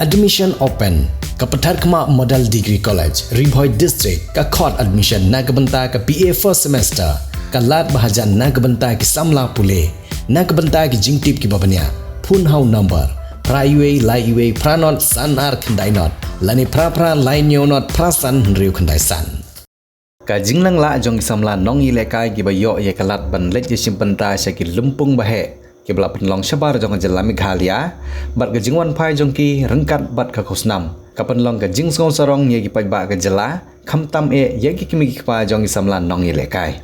Admission open. Kapetar kemak Model Degree College, Riboy District, ka court admission na kebenta ke BA first semester, ka lat bahajan na kebenta ke samla pule, na kebenta ke jingtip ki babanya, pun hau number, praiwe, laiwe, pranot, sanar kendai not, lani pra lain nyonot prasan henriu kendai san. Ka jinglang la jong samla nong ilekai ki bayo ye kalat ban let je simpenta syaki lumpung bahe. Ki bela penlong syabar jong jela Meghalaya, bat ke jingwan pai jong ki rengkat bat ka khosnam. Ka penlong ke jing song sarong ye ki pai ba ke jela, khamtam e ye ki kimi ki pa jong samla nong ilekai.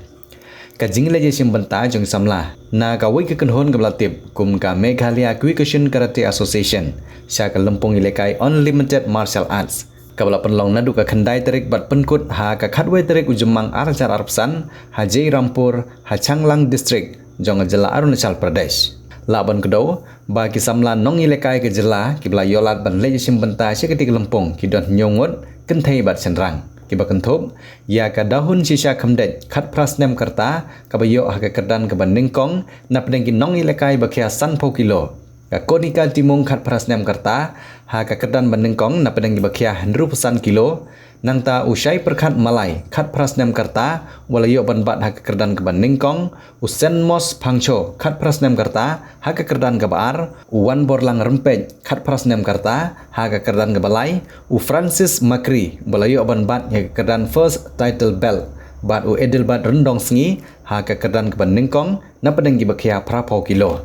Ka jing le je simpenta jong samla na ka wei ke kenhon ke belatip kum ka Meghalaya Kyokushin Karate Association, sya ka lumpung ilekai Unlimited Martial Arts. Kabala penlong nadu ka khandai terik bat penkut ha ka khatwe terik ujumang arjar arpsan ha Jai Rampur ha Changlang district jong jela Arunachal Pradesh. Laban kedau ba ki samla nong ilekai ke jela ki bla yolat ban le simbenta seketik lempung ki don nyongot kenthai bat senrang ki ba kenthop ya ka dahun sisa khamdet khat prasnem karta ka bayo ha ka kerdan ka ban ningkong na pedeng ki nong ilekai ba kya san pau kilo ka konika timung khat prasnem karta ha ka kerdan ban ningkong na pedeng ki ba kya 100% kilo nang ta usai perkhat malai khat prasnem karta walayo ban bat ha ka kerdan ka ban ningkong usen mos phangcho khat prasnem karta ha ka kerdan ka baar wan borlang rempej khat prasnem karta ha ka kerdan ka balai u Francis Makri walayo ban bat ha ka kerdan first title belt bat u Edelbat rendong sengi ha ka kerdan ka ban ningkong na pedeng ki ba kya prapau kilo.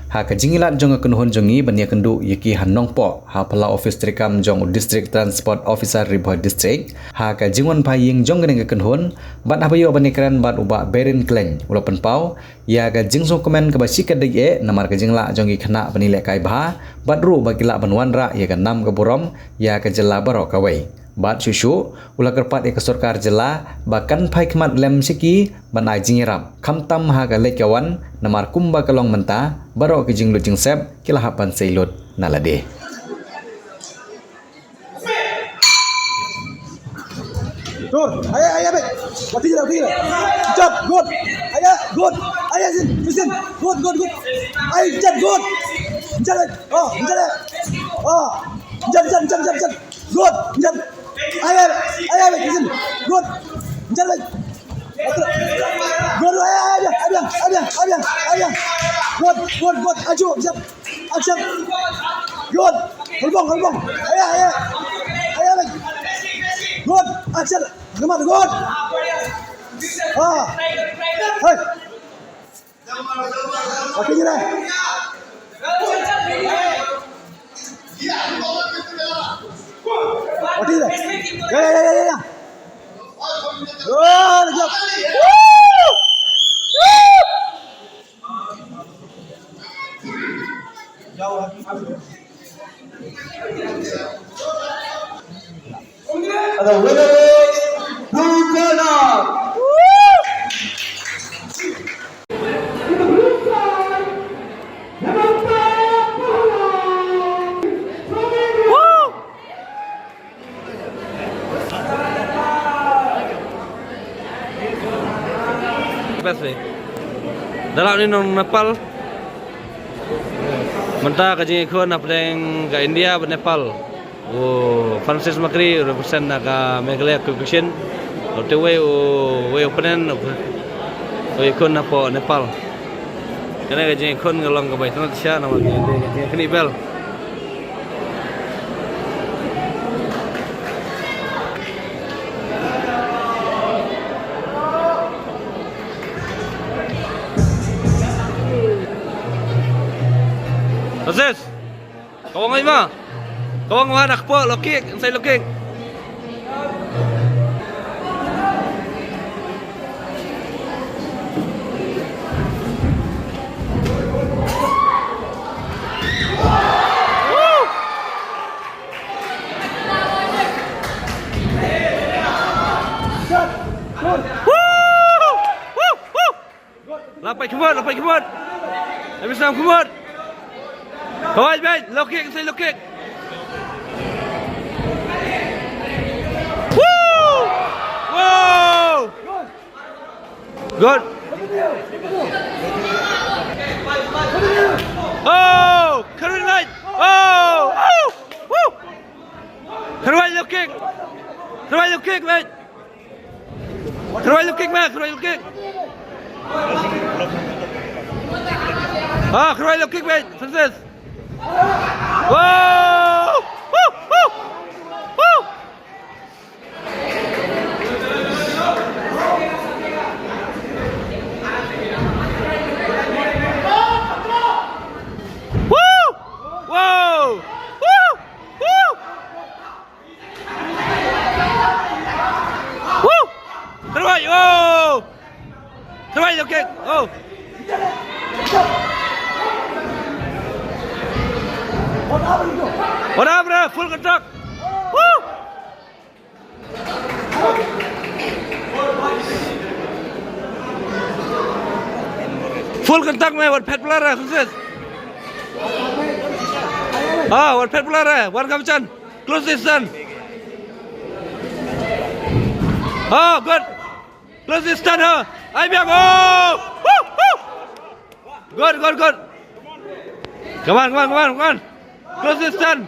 Ha ka jingilat jong kenhon jongi bania kendu yeki hanong po ha pala office trikam jong district transport officer Riboy district ha ka jingwan paying jong geng kenhon bat habayo bani kran bat uba berin kleng ulapan pau ya ka jingso komen ka basi ka dege namar ka jingla jongi khana bani lekai bha bat ru bagila banwanra ya ka nam ka burom ya ka jela baro ka wei bat susu ula kerpat ek sarkar jela bahkan pai khmat lem siki banai jingirap khamtam ha ka lekawan namar kumba kalong menta baro ki jinglu jingsep kilahapan seilut nalade. Good. Ayah, baik. Mati je. Jump, good. Ayah, good. Ayah, sin. Good. Ayah, jump, good. Jalan. Oh, jalan. Oh, jalan. Good, jalan. Ayah, baik. Sin. Good. Jalan. Good. Ayah. Good. Aju, jump. Good. Holbong. Ayah, baik. Good. Action. Come on, good. Hey. Okey je dah. Okey dah. Ya. Oh, good. The winner is Bukana. Dalam ni nong Nepal, mentah kaji ikut nak pedeng ke India ke Nepal. Oh, Francis Makri represent nak Meghalaya Kyokushin. Lalu we openen, we ikut nak po Nepal. Kerana kaji ikut ngelong ke Baitan Tisha nama kaji kini bel. Francis, kawang ay ma. Kawang anak po, lokik, saya lokik. Lapai kemud. Habis nak kemud. Kawai baik, lokik, saya lokik. Wow! Good. Oh, current light. Oh! kick, mate. Keluar lu kick, mate. Keluar lu kick. Keluar lu kick, mate. Francis. Wow! Woo! Woo! Woo! Woo! Wow! Woo! Woo! Woo! Terbaik! Oh! Terbaik, okey. Oh. Whatever, full contact. Woo! Full contact में one फेट player है खुशेस one फेट player है one कमचन close distance good close distance I बियांग good come on close distance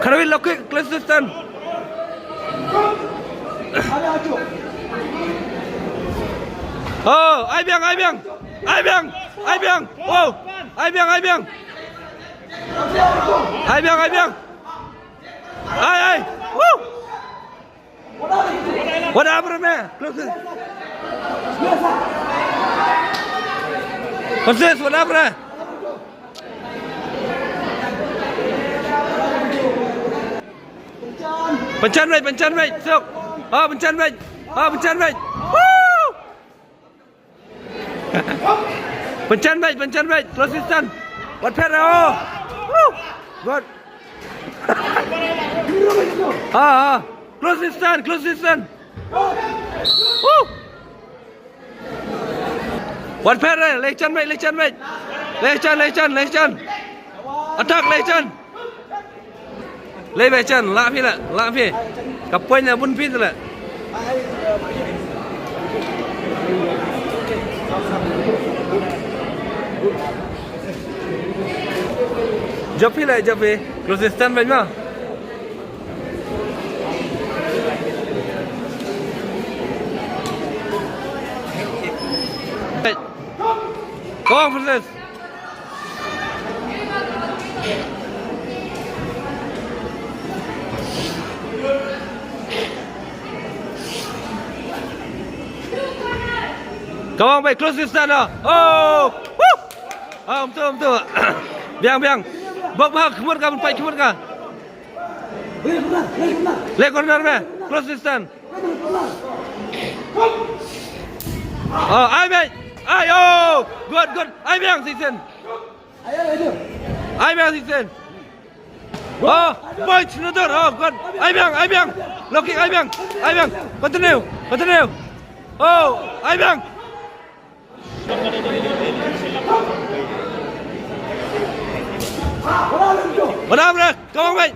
Karawin lock close distance ai biang oh ai biang ai biang ai woo what happened man close what's this what happened Pencan baik sok pencan baik woo Pencan baik close distance what pair woo good close distance woo what pair lechan baik attack lechan lấy về chân lạ phi cặp quanh là bun phi rồi jump phi close distance vậy mà go on Francis Come on, baik, close distance dah. Oh, woo! Betul. Biang. Bak, kemur ka, kemur ka. Leg corner me, close distance. Ai baik. Good. Ai biang season. Point another. Good. Ai biang. Locking, ai biang. Continue. Ai biang. Benar. Come on, mate.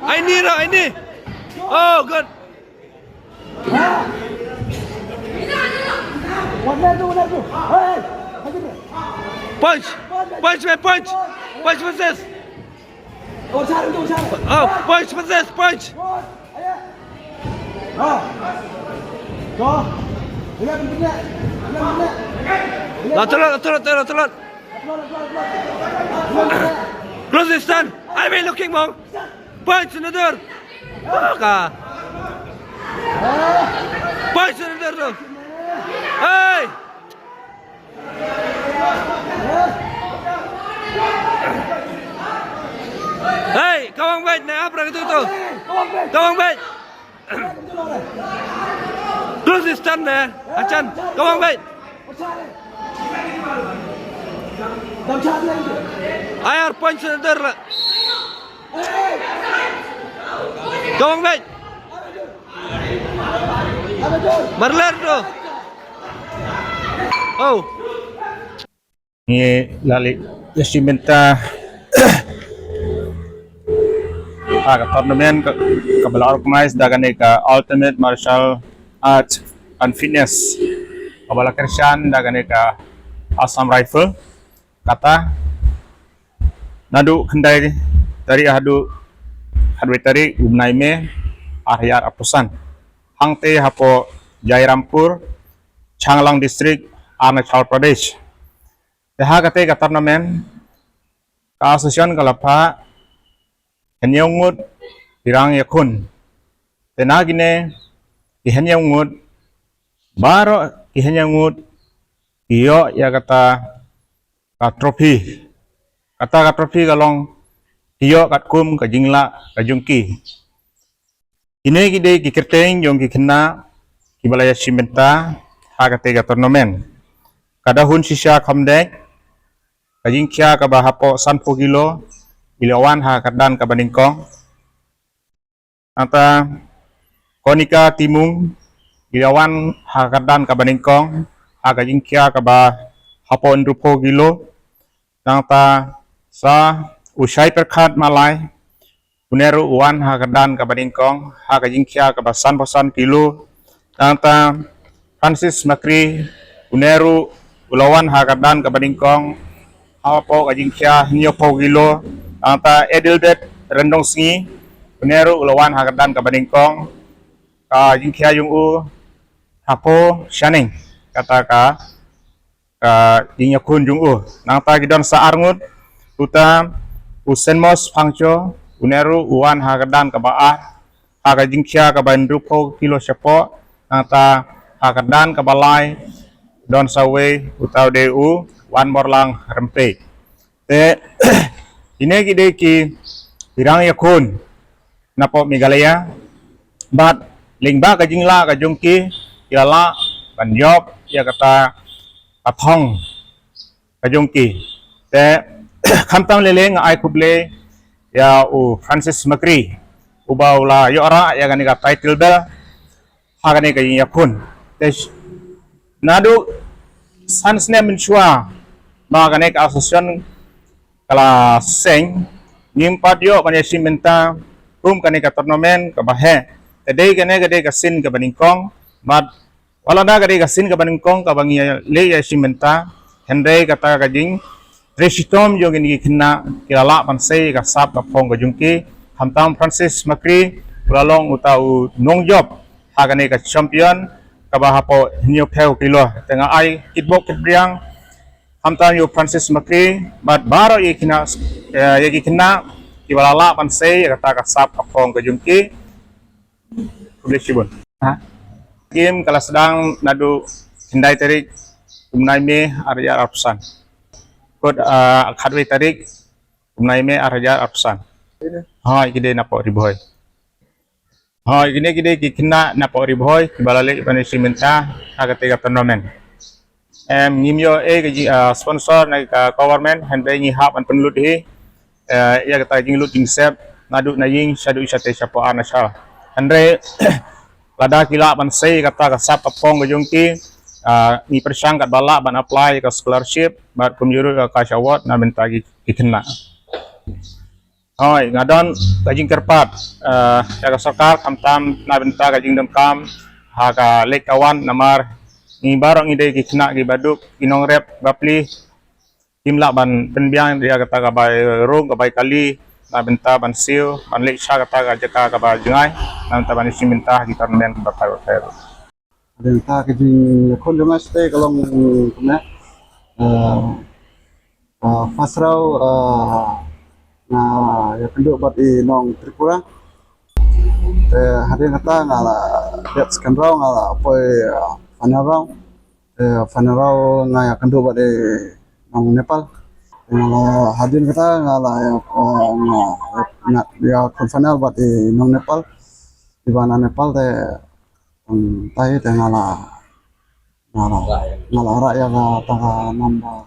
I need. Good. Punch, versus. Punch versus. Turun. Close distance. I mean looking mong. Punch another. Punch another. Hey. Kawang bait na apa gitu tuh. Kawang bait. Close distance na. Acan. Kawang bait. Ayar punch another lah. Kawang bait. Marler tuh. Ni lali vestimenta tournament kabala organize dagane ka ultimate martial arts and fitness kabala kersan dagane ka Assam Rifle kata nadu kendai dari hadu Khadwetari Ubnai Me Aryar Apusan Hangte Hapo Jairampur Changlang District Arunachal Pradesh Teha kate ka tournament ka asosiasyon kalapa Henyongut Pirang Yakun Tenagine Ihenyongut Baro Ihenyongut Iyo ya kata ka trofi kata ka trofi kalong iyo kat kum ka jingla ka jungki ini gide ki kerteng jong ki kena ki balaya simenta ha kate ka tournament kada hun sisa kamdek ka jingkia ka bahapo 10 kilo ilawan ha kadan ka baningkong ata konika timung ilawan ha kadan ka baningkong ha ka jingkia ka ba hapo 20 kilo nangta sa usai perkat malai uneru uan ha kadan ka baningkong ha ka jingkia ka basan kilo nangta Francis Makri uneru ulawan ha kadan ka baningkong hapo ka jingkia hinyo kilo nangta Edelbert Rendong Singi uneru ulawan ha kadan ka baningkong ka jingkia yung u hapo Shaning kata ka Inyakun Jung'u nang ta gidon sa arngut uta usenmos pangcho uneru uan hagadan ka baah haga jingkia ka bandrupo kilo syapo nang ta hagadan ka balai don sawe utau deu wan morlang rempe te ini gide ki pirang yakun napo Megalaya bat lingba ka jingla ka jungki yala banjop ya kata Athong Kajongki te khamtam lele nga ai kuble ya u Francis Makri ubaula yo ara ya gani ka title bel hagani ka yakun te nadu sansne menchua ma gani ka asosiasyon kala seng nimpat yo kanya simenta kani ka tournament ka bahe te dei gane ka sin ka baningkong mat wala na gadi kasin ka baningkong ka bangi le ya simenta hendai kata kajing resitom yo gini kina kilala pansai ka sap ka phong ka jungki hamtam Francis Makri ulalong utau nongjob hagane ka champion ka bahapo hinyo pheu kilo tengah ai kitbok kitbriang hamtam yo Francis Makri bat baro ye kina kibalala pansai kata ka sap ka phong ka jungki publishibun ha game kalau sedang nadu hindai tarik umnai me Arya Arpsan kod khadwe tarik umnai me Arya Arpsan ha gide napo riboy ha gide kina napo riboy kibalale bani simenta agate ka tournament ngimyo sponsor na ka government hindai ni hap an penlut hi ya kata jing lut jing sep nadu na ying shadu isate sapo anasal andre lada kila pansai kata kasap apong gajungki ni persang kat bala ban apply ke scholarship bat kumjuru ke kasyawat na bentagi kikena hoi ngadon kajing kerpat ya sarkar kamtam na benta kajing demkam ha ka lek kawan namar ni barang ide kikena gi baduk inong rep bapli kimla ban penbiang dia kata ka bai rong ka bai kali na benta ban siu ban lek sha kata ka jeka ka bai jengai na benta ban simenta di tournament ka bai hotel ada ta ke di konjungan stay kalau kena fasrau na ya penduk buat di nong Tripura hari kata ngala det skandrau ngala apa fanarau ngaya penduk buat di nong Nepal ngala hadin kata ngala ya konfanal buat di nong Nepal di mana Nepal tahi teh ngala rakyat tengah nambah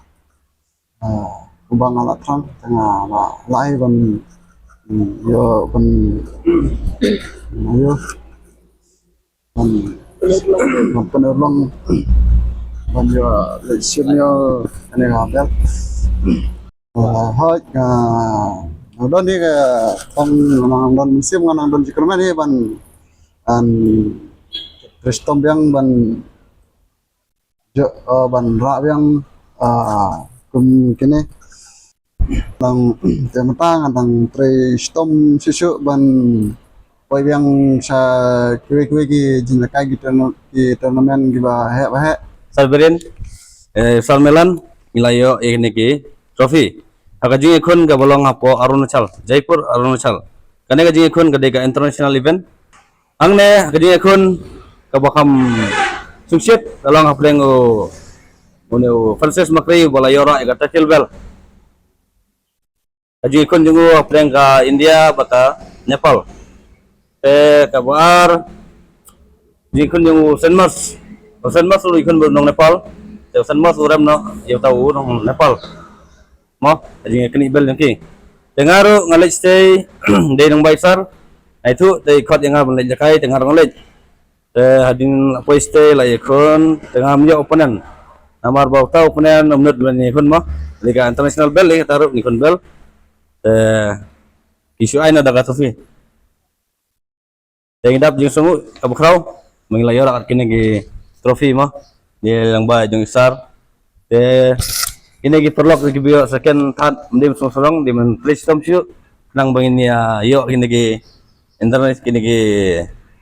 ubang ngala trang tengah lai ban yo ban yo ban penerlong ban yo lesionyo ane ngabel hoi don ni ke tong don musim nganang don jikerman ni ban an Restom yang ban ra yang kini Tang tematang tang tre stom susu ban poi yang sa kue ki jinaka ki tournament ki ba he Salberin Salmelan milayo ini ki trophy hakajing ikun ka bolong hapo Arunachal Jaipur Arunachal kane kajing ikun ka deka international event angne kajing ikun ka bakam sungsit dalang hapleng o Francis Makri bolayora igata tilbel kajing ikun jungu hapleng ka India baka Nepal kabar jikun yung Saint Mars lu ikun nong Nepal Saint Mars uram no yung tahu nong Nepal mo jadi kini bel nangki dengaru ngalit stay day nong baisar itu day kot yang ngaban jakai dengar ngalit hadin apa stay lah ikun tengah menjadi opponent namar bauta opponent menurut bani ikun mo liga international bel taruh ikun bel isu aina daga tofi yang dap jeng semua kabukrau mengilayor akan kini gi trofi mah dia yang baik jeng besar ini gi perlok gi bio second third mendim sorong di men play system siu nang bangin ya yo kini gi internet kini gi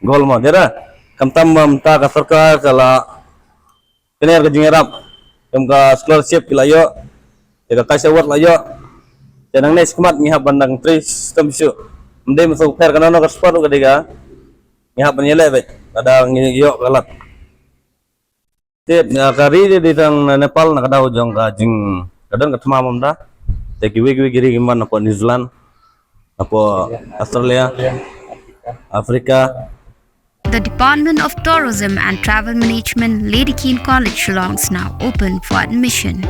gol mah dera kamtam mamta ka sarkar kala kini harga jeng erap ka scholarship kilayo ya ka kasih award layo janang nes kemat ngihap bandang play system siu mendim so fair kana no ka sport ka diga ngihap penyele be ada ngiyo galat tip kari di tang Nepal nak ada ujung kajing kadang ketemu mamda te kiwi giri gimana apa New Zealand apa Australia Afrika. The Department of Tourism and Travel Management Lady Keane College Shillong is now open for admission.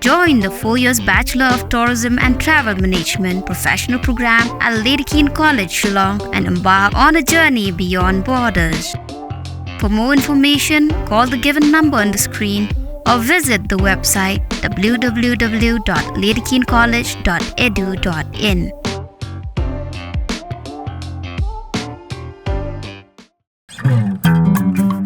Join the 4 years Bachelor of Tourism and Travel Management professional program at Lady Keane College Shillong and embark on a journey beyond borders. For more information, call the given number on the screen or visit the website www.ladykeanecollege.edu.in.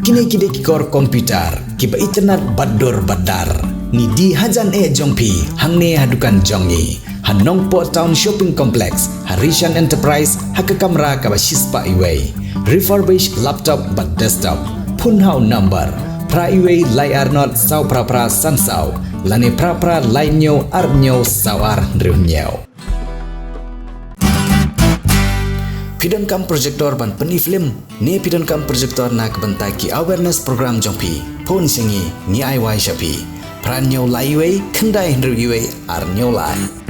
Kini kide kikor komputer kiba internet bador badar ni di hajan jongpi hangne hadukan jongi hanong po town shopping complex Harishan Enterprise haka kamera kaba shispa iway refurbished laptop but desktop punhau number pra iway layar not sau pra sansau lane pra lainyo arnyo sawar drunyo. Pidon kam projector ban peni film ni pidon kam projector nak bentaki awareness program jongpi pon singi ni ai shapi pranyo laiwei kendai ndrugiwei arnyo lai